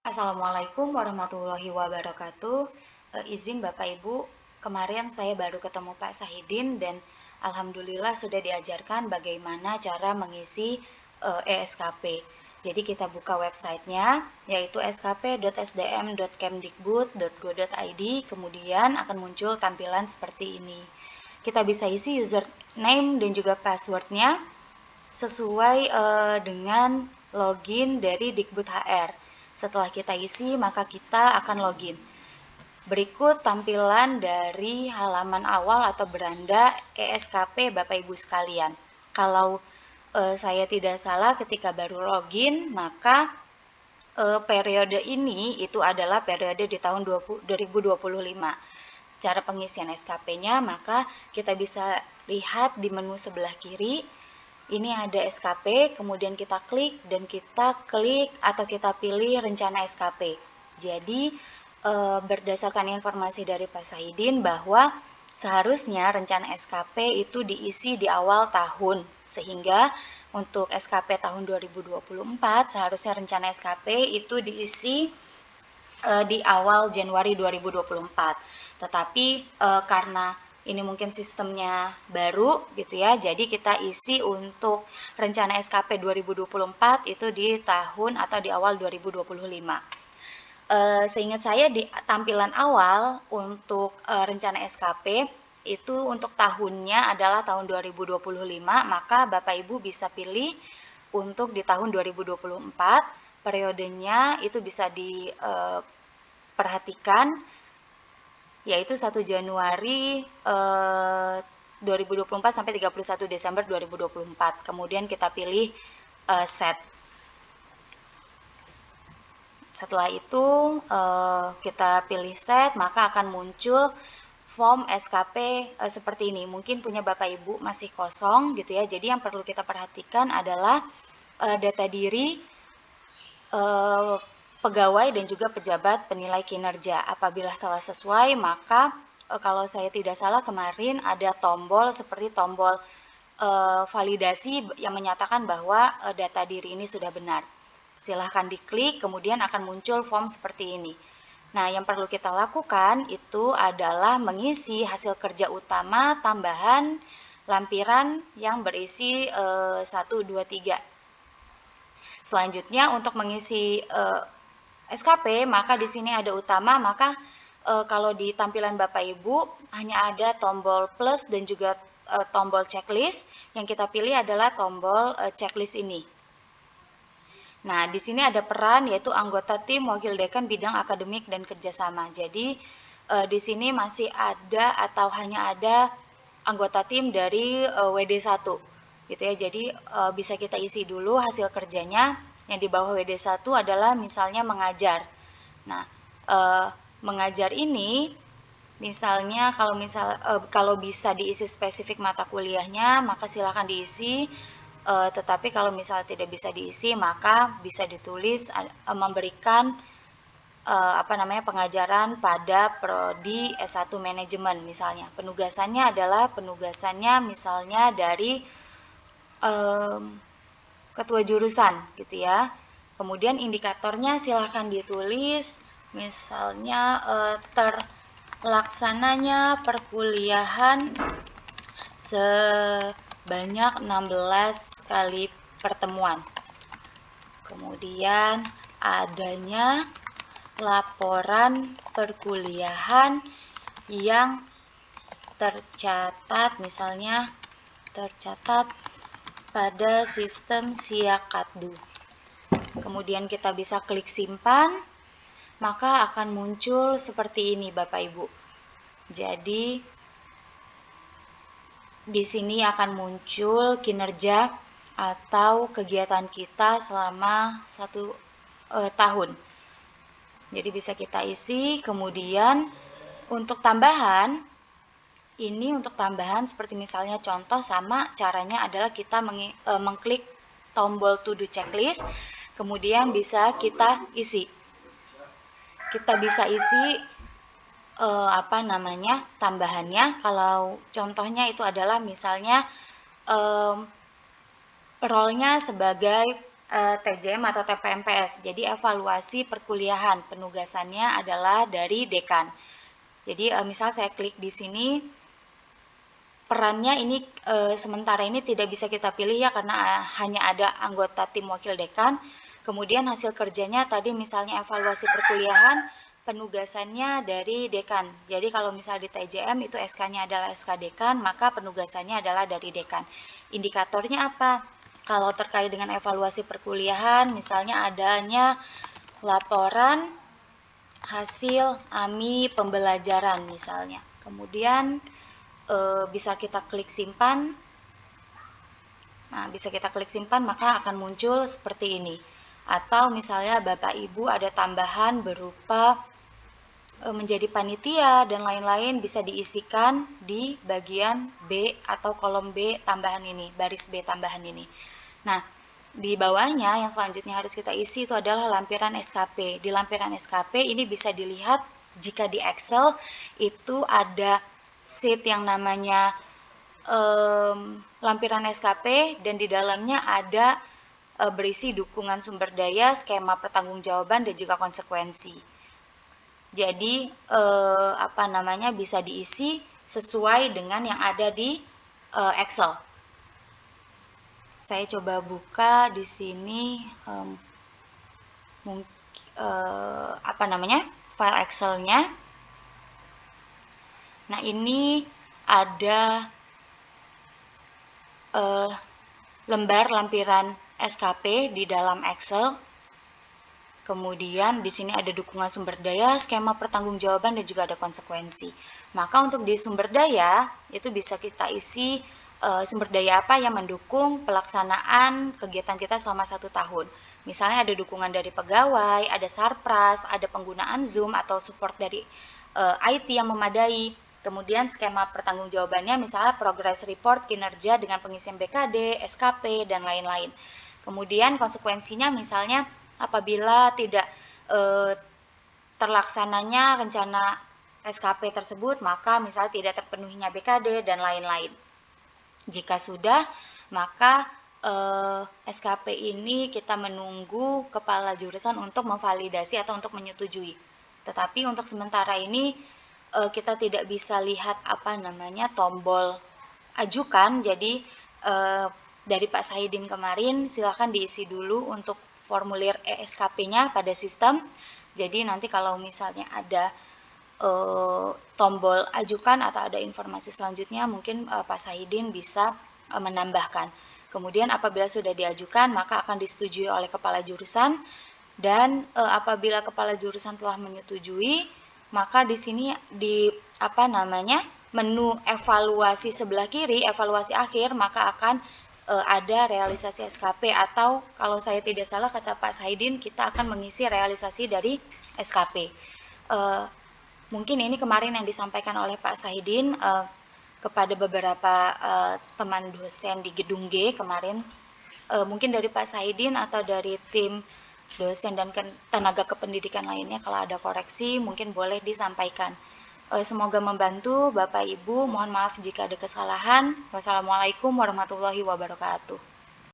Assalamualaikum warahmatullahi wabarakatuh. Izin Bapak Ibu, kemarin saya baru ketemu Pak Sahidin dan alhamdulillah sudah diajarkan bagaimana cara mengisi ESKP. Jadi kita buka websitenya yaitu skp.sdm.kemdikbud.go.id, kemudian akan muncul tampilan seperti ini. Kita bisa isi username dan juga passwordnya sesuai dengan login dari Dikbud HR. Setelah kita isi, maka kita akan login. Berikut tampilan dari halaman awal atau beranda ESKP Bapak Ibu sekalian. Kalau saya tidak salah ketika baru login, maka periode ini itu adalah periode di tahun 2025. Cara pengisian SKP-nya, maka kita bisa lihat di menu sebelah kiri. Ini ada SKP, kemudian kita klik dan kita klik atau kita pilih rencana SKP. Jadi berdasarkan informasi dari Pak Sahidin bahwa seharusnya rencana SKP itu diisi di awal tahun, sehingga untuk SKP tahun 2024 seharusnya rencana SKP itu diisi di awal Januari 2024. Tetapi karena ini mungkin sistemnya baru gitu ya, jadi kita isi untuk rencana SKP 2024 itu di tahun atau di awal 2025. Seingat saya di tampilan awal untuk rencana SKP itu untuk tahunnya adalah tahun 2025, maka Bapak Ibu bisa pilih untuk di tahun 2024, periodenya itu bisa diperhatikan yaitu 1 Januari 2024 sampai 31 Desember 2024. Kemudian kita pilih set. Setelah itu kita pilih set, maka akan muncul form SKP seperti ini. Mungkin punya Bapak Ibu masih kosong gitu ya. Jadi yang perlu kita perhatikan adalah data diri pegawai dan juga pejabat penilai kinerja. Apabila telah sesuai, maka kalau saya tidak salah kemarin ada tombol seperti tombol validasi yang menyatakan bahwa data diri ini sudah benar. Silahkan diklik, kemudian akan muncul form seperti ini. Nah, yang perlu kita lakukan itu adalah mengisi hasil kerja utama tambahan lampiran yang berisi 1, 2, 3. Selanjutnya untuk mengisi SKP, maka di sini ada utama, maka kalau di tampilan Bapak Ibu hanya ada tombol plus dan juga tombol checklist. Yang kita pilih adalah tombol checklist ini. Nah, di sini ada peran yaitu anggota tim wakil dekan bidang akademik dan kerjasama. Jadi di sini masih ada atau hanya ada anggota tim dari WD1 gitu ya. Jadi bisa kita isi dulu hasil kerjanya. Yang di bawah WD1 adalah misalnya mengajar. Nah, mengajar ini misalnya kalau bisa diisi spesifik mata kuliahnya, maka silakan diisi. Tetapi kalau misalnya tidak bisa diisi, maka bisa ditulis memberikan pengajaran pada prodi S1 manajemen misalnya. Penugasannya adalah misalnya dari ketua jurusan gitu ya. Kemudian indikatornya silahkan ditulis misalnya terlaksananya perkuliahan sebanyak 16 kali pertemuan. Kemudian adanya laporan perkuliahan yang tercatat pada sistem Siakaddu. Kemudian kita bisa klik simpan, maka akan muncul seperti ini Bapak Ibu. Jadi di sini akan muncul kinerja atau kegiatan kita selama 1 tahun. Jadi bisa kita isi. Kemudian untuk tambahan, ini untuk tambahan seperti misalnya contoh sama caranya adalah kita mengklik tombol to do checklist, kemudian bisa kita isi. Kita bisa isi tambahannya. Kalau contohnya itu adalah misalnya role-nya sebagai TJM atau TPMPS. Jadi evaluasi perkuliahan, penugasannya adalah dari dekan. Jadi misal saya klik di sini, perannya ini sementara ini tidak bisa kita pilih ya, karena hanya ada anggota tim wakil dekan. Kemudian hasil kerjanya tadi misalnya evaluasi perkuliahan, penugasannya dari dekan. Jadi kalau misal di TJM itu SK-nya adalah SK dekan, maka penugasannya adalah dari dekan. Indikatornya apa? Kalau terkait dengan evaluasi perkuliahan, misalnya adanya laporan hasil AMI pembelajaran misalnya. Kemudian bisa kita klik simpan. Nah, bisa kita klik simpan, maka akan muncul seperti ini. Atau misalnya Bapak Ibu ada tambahan berupa menjadi panitia dan lain-lain, bisa diisikan di bagian B atau kolom B tambahan ini, baris B tambahan ini. Nah, di bawahnya yang selanjutnya harus kita isi itu adalah lampiran SKP. Di lampiran SKP ini bisa dilihat jika di Excel itu ada sheet yang namanya lampiran SKP, dan di dalamnya ada berisi dukungan sumber daya, skema pertanggungjawaban, dan juga konsekuensi. Jadi bisa diisi sesuai dengan yang ada di Excel. Saya coba buka di sini file Excel-nya. Nah, ini ada lembar lampiran SKP di dalam Excel. Kemudian di sini ada dukungan sumber daya, skema pertanggungjawaban, dan juga ada konsekuensi. Maka untuk di sumber daya itu bisa kita isi sumber daya apa yang mendukung pelaksanaan kegiatan kita selama 1 tahun. Misalnya ada dukungan dari pegawai, ada sarpras, ada penggunaan Zoom atau support dari IT yang memadai. Kemudian skema pertanggungjawabannya misalnya progress report, kinerja dengan pengisian BKD, SKP, dan lain-lain. Kemudian konsekuensinya misalnya apabila tidak terlaksananya rencana SKP tersebut, maka misalnya tidak terpenuhinya BKD dan lain-lain. Jika sudah, maka SKP ini kita menunggu kepala jurusan untuk memvalidasi atau untuk menyetujui. Tetapi untuk sementara ini kita tidak bisa lihat tombol ajukan. Jadi dari Pak Sahidin kemarin silakan diisi dulu untuk formulir ESKP-nya pada sistem. Jadi nanti kalau misalnya ada tombol ajukan atau ada informasi selanjutnya, mungkin Pak Sahidin bisa menambahkan. Kemudian apabila sudah diajukan, maka akan disetujui oleh kepala jurusan, dan apabila kepala jurusan telah menyetujui, maka di sini di menu evaluasi sebelah kiri, evaluasi akhir, maka akan ada realisasi SKP, atau kalau saya tidak salah kata Pak Sahidin, kita akan mengisi realisasi dari SKP. Mungkin ini kemarin yang disampaikan oleh Pak Sahidin kepada beberapa teman dosen di gedung G kemarin. Mungkin dari Pak Sahidin atau dari tim dosen dan tenaga kependidikan lainnya, kalau ada koreksi mungkin boleh disampaikan. Semoga membantu Bapak Ibu. Mohon maaf jika ada kesalahan. Wassalamualaikum warahmatullahi wabarakatuh.